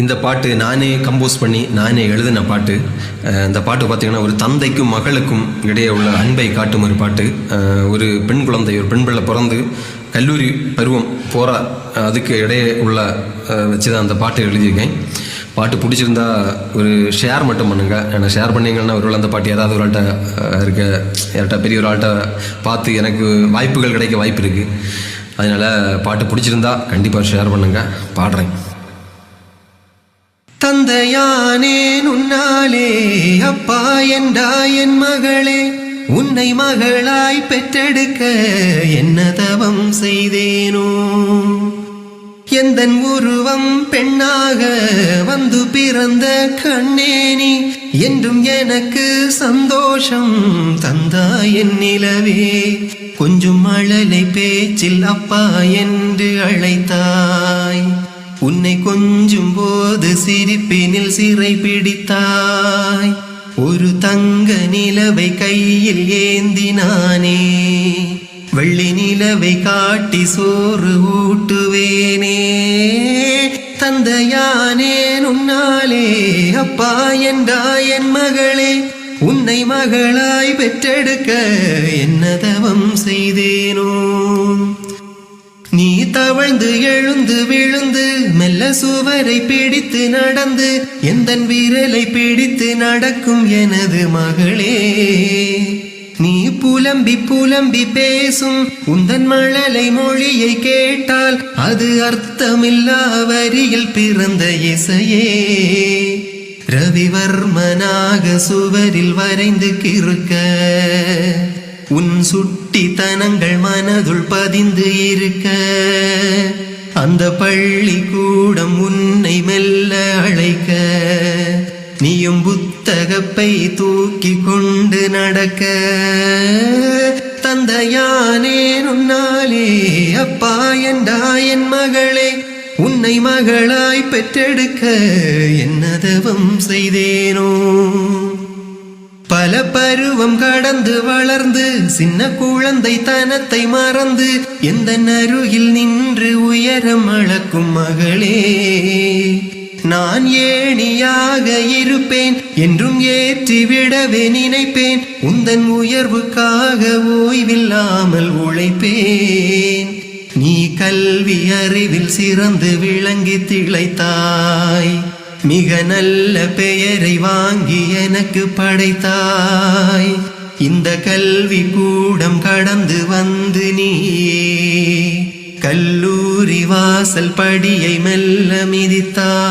இந்த பாட்டு நானே கம்போஸ் பண்ணி நானே எழுதின பாட்டு. இந்த பாட்டு பார்த்திங்கன்னா ஒரு தந்தைக்கும் மகளுக்கும் இடையே உள்ள அன்பை காட்டும் ஒரு பாட்டு. ஒரு பெண் குழந்தை, ஒரு பெண் பிள்ளை பிறந்து கல்லூரி பருவம் போகிற அதுக்கு இடையே உள்ள வச்சு தான் அந்த பாட்டு எழுதியிருக்கேன். பாட்டு பிடிச்சிருந்தா ஒரு ஷேர் மட்டும் பண்ணுங்கள். ஏன்னா ஷேர் பண்ணிங்கன்னா ஒருவேளை அந்த பாட்டு யாராவது ஒரு ஆள்கிட்ட யார்கிட்ட பெரிய ஒரு ஆள்கிட்ட பார்த்து எனக்கு வாய்ப்புகள் கிடைக்க வாய்ப்பு இருக்குது. அதனால் பாட்டு பிடிச்சிருந்தா கண்டிப்பாக ஷேர் பண்ணுங்கள். பாடுறேன். தந்தையானேன் உன்னாலே, அப்பா என்றாய் என் மகளே, உன்னை மகளாய் பெற்றெடுக்க என்ன தவம் செய்தேனோ. எந்தன் உருவம் பெண்ணாக வந்து பிறந்த கண்ணேனி, என்றும் எனக்கு சந்தோஷம் தந்தாய் என் நிலவே. கொஞ்சம் மழலை பேச்சில் அப்பா என்று அழைத்தாய். உன்னை கொஞ்சும் போது சிரிப்பினில் சிறை பிடித்தாய். ஒரு தங்க நிலவை கையில் ஏந்தினானே, வெள்ளி நிலவை காட்டி சோறு ஊட்டுவேனே. தந்தையானேன் உன்னாலே, அப்பா என்றாய் என் மகளே, உன்னை மகளாய் பெற்றெடுக்க என்ன தவம் செய்தேனோ. நீ தவழ்ந்து எழுந்து விழுந்து மெல்ல சுவரை பிடித்து நடந்து எந்தன் விரலை பிடித்து நடக்கும் எனது மகளே. நீ புலம்பி புலம்பி பேசும் உந்தன் மழலை மொழியை கேட்டால் அது அர்த்தமில்லா வரியில் பிறந்த இசையே. ரவிவர்மனாக சுவரில் வரைந்து கிறுக்க உன் சுட்டித்தனங்கள் மனதுள் பதிந்து இருக்க, அந்த பள்ளி கூடம் உன்னை மெல்ல அழைக்க, நீயும் புத்தகப்பை தூக்கி கொண்டு நடக்க. தந்தையானேன் உன்னாலே, அப்பா என்றாய் என் மகளே, உன்னை மகளாய் பெற்றெடுக்க என்ன தவம் செய்தேனோ. பல பருவம் கடந்து வளர்ந்து சின்ன குழந்தை தனத்தை மறந்து எந்த அருகில் நின்று உயரம் அளக்கும் மகளே. நான் ஏணியாக இருப்பேன் என்றும் ஏற்றிவிடவே நினைப்பேன். உந்தன் உயர்வுக்காக ஓய்வில்லாமல் உழைப்பேன். நீ கல்வி அறிவில் சிறந்து விளங்கி திளைத்தாய். மிக நல்ல பெயரை வாங்கி எனக்கு படைத்தாய். இந்த கல்வி கூடம் கடந்து வந்து நீயே கல்லூரி வாசல் படியை மெல்ல மிதித்தாய்.